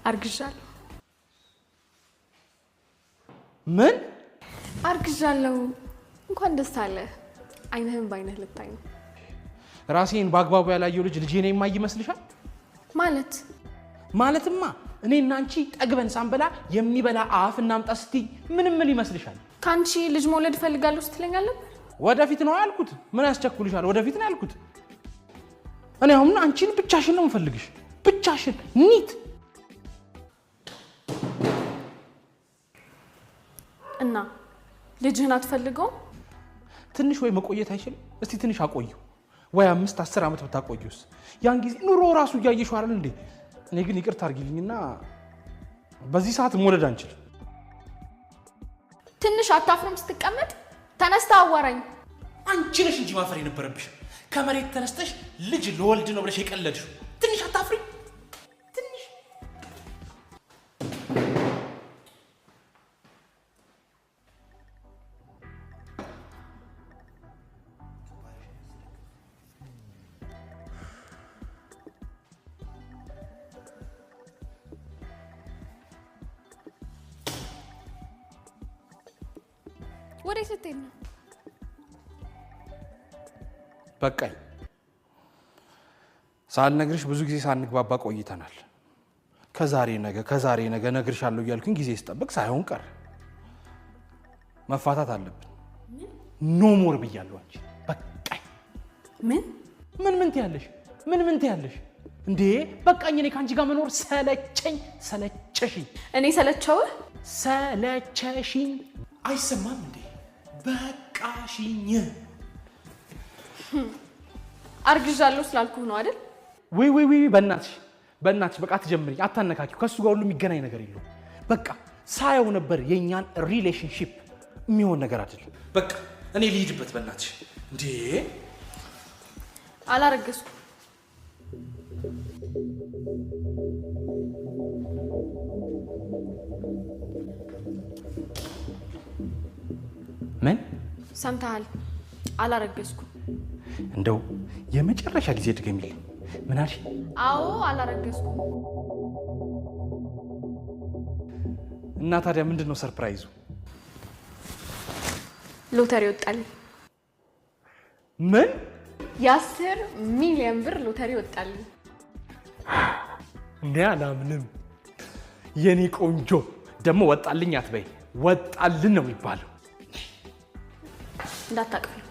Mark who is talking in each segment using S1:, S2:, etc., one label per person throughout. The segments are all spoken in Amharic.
S1: አርግዣለሁ
S2: ምን
S1: አርግዣለሁ እንኳን ደስ አለ አይነህን ባይነህ ልታይ ነው
S2: ራሴን ባግባቡ ያላየው ልጅ ልጄ ነኝ ማይመስልሻል ማለትማ እኔና አንቺ ጠግበን ሳንበላ የሚበላ አፍ እናምጣ እስቲ ምን ይመስልሻል
S1: ካንቺ ልጅ መውለድ ፈልጋለሁ ስትለኛለህ
S2: ወደፊት ነው ያልኩት ምን ያስቸኩልሻል ወደፊት ነው ያልኩት እኔ አሁን አንቺን ብቻሽን ነው የምፈልግሽ ብቻሽን ኒት
S1: እና ልጅህን አትፈልገው
S2: ትንሽ ወይ መቆየት አይችልም እስቲ ትንሽ አቆዩ ወይ 5-10 ዓመት ብታቆዩስ ያን ጊዜ ኑሮ ራሱ ያያየሽው አይደል እንዴ እኔ ግን ይቅርታ አርጊልኝና በዚህ ሰዓት መውለድ አንችል
S1: ትንሽ አታፍርም ስትቀመጥ ተነስታ አዋራኝ
S2: አንቺ ነሽ እንጂ ማፈር የነበረብሽ ከመሬት ተነስተሽ ልጅ ለወልድ ነው ብለሽ የቀለድሽው ትንሽ አታፍሪ ትንሽ
S1: ወዴት ልትሄድ ነው
S2: በቃኝ ሳልነግርሽ ብዙ ጊዜ ሳንግባባ ቆይተናል ከዛሬ ነገ ነግርሻለሁ እያልኩኝ ጊዜ ስጠብቅ ሳይሆን ቀር መፋታት አለብን ኖ ሞር ብያለሁ አንቺ በቃኝ ምን ትያለሽ እንዴ በቃኝ እኔ ካንቺ ጋር መኖር ሰለቸሽኝ
S1: እኔ
S2: ሰለቸሽኝ አይሰማም እንዴ በቃሽኝ
S1: አርግዣለሁ ስላልኩህ ነው አይደል
S2: ወይ በእናትሽ በቃ ትጀምሪ አታነካኪው ከሱ ጋር ሁሉ የሚገናኝ ነገር የለው በቃ ሳየው ነበር የኛን ሪሌሽንሺፕ የሚሆን ነገር አይደለም በቃ እኔ ልሂድበት በእናትሽ እንዴ
S1: አላረገዝኩም
S2: ምን
S1: ሰምተሃል አላረገዝኩም
S2: እንደው የመጨረሻ ጊዜ ድገሚልኝ ምን አልሽ
S1: አዎ አላረገዝኩም
S2: እና ታዲያ ምንድነው ሰርፕራይዙ
S1: ሎተሪ ወጣልኝ
S2: ምን
S1: የ10 ሚሊዮን ብር ሎተሪ ወጣልኝ
S2: አላምንም የኔ ቆንጆ ደግሞ ወጣልኝ አትበይ ወጣልን ነው የሚባለው
S1: እንዳታቀኝ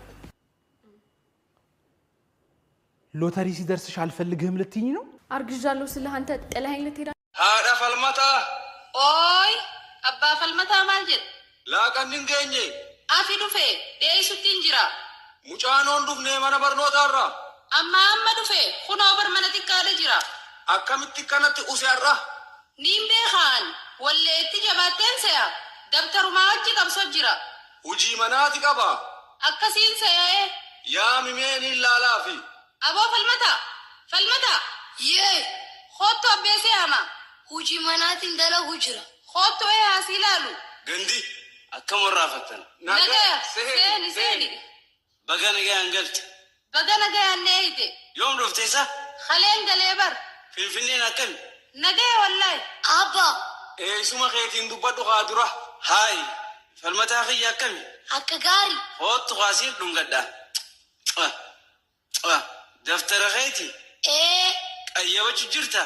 S2: ሎተሪ ሲደርስሽ አልፈልግህም ልትይኝ ነው
S1: አርግዣለሁ ስለ አንተ ጥለኸኝ ልትሄድ
S3: ሃዳ ፈልመታ
S4: ኦይ አባ ፈልመታ ማልጀት
S3: ላቀንን ገኘ
S4: አፊ ዱፌ ዴይሱት እንጅራ
S3: ሙጫኖን ዱፍኔ ማነ በርኖታራ
S4: አማ ዱፌ ኩኖ በር መነቲ ካለ ጅራ
S3: አከምት ከነት ኡሲያራ
S4: ኒምቤ ኻን ወሌቲ ጀባቴን ሰያ ደብተሩ ማጂ ቀብሶ ጅራ
S3: ሁጂ መናቲ ቀባ
S4: አከሲን ሰያዬ
S3: ያ ሚሜኒ ላላፊ
S4: አቦ ፈልመታ የ ሆቶ አቤሴ አማ ሁጂ መናቲ እንደለ ሁጅራ ሆቶ ያሲላሉ
S3: ገንዲ አከመራ ፈተና
S4: ነገ ሴኒ
S3: በገነገ አንገልት
S4: በገነገ ያኔይቴ
S3: ዮም ዶፍቴሳ
S4: ኸሌን ደሌበር
S3: ፊንፊኔን አከም
S4: ነገ ወላይ አባ
S3: ሱማ ኸይቲን ዱበዱ ኻዱራ ሃይ ፈልመታ ኸያ አከም
S4: አከጋሪ
S3: ሆቶ ኻሲል ዱንገዳ ደፍተረ ኸይቲ ቀየበች ጅርታ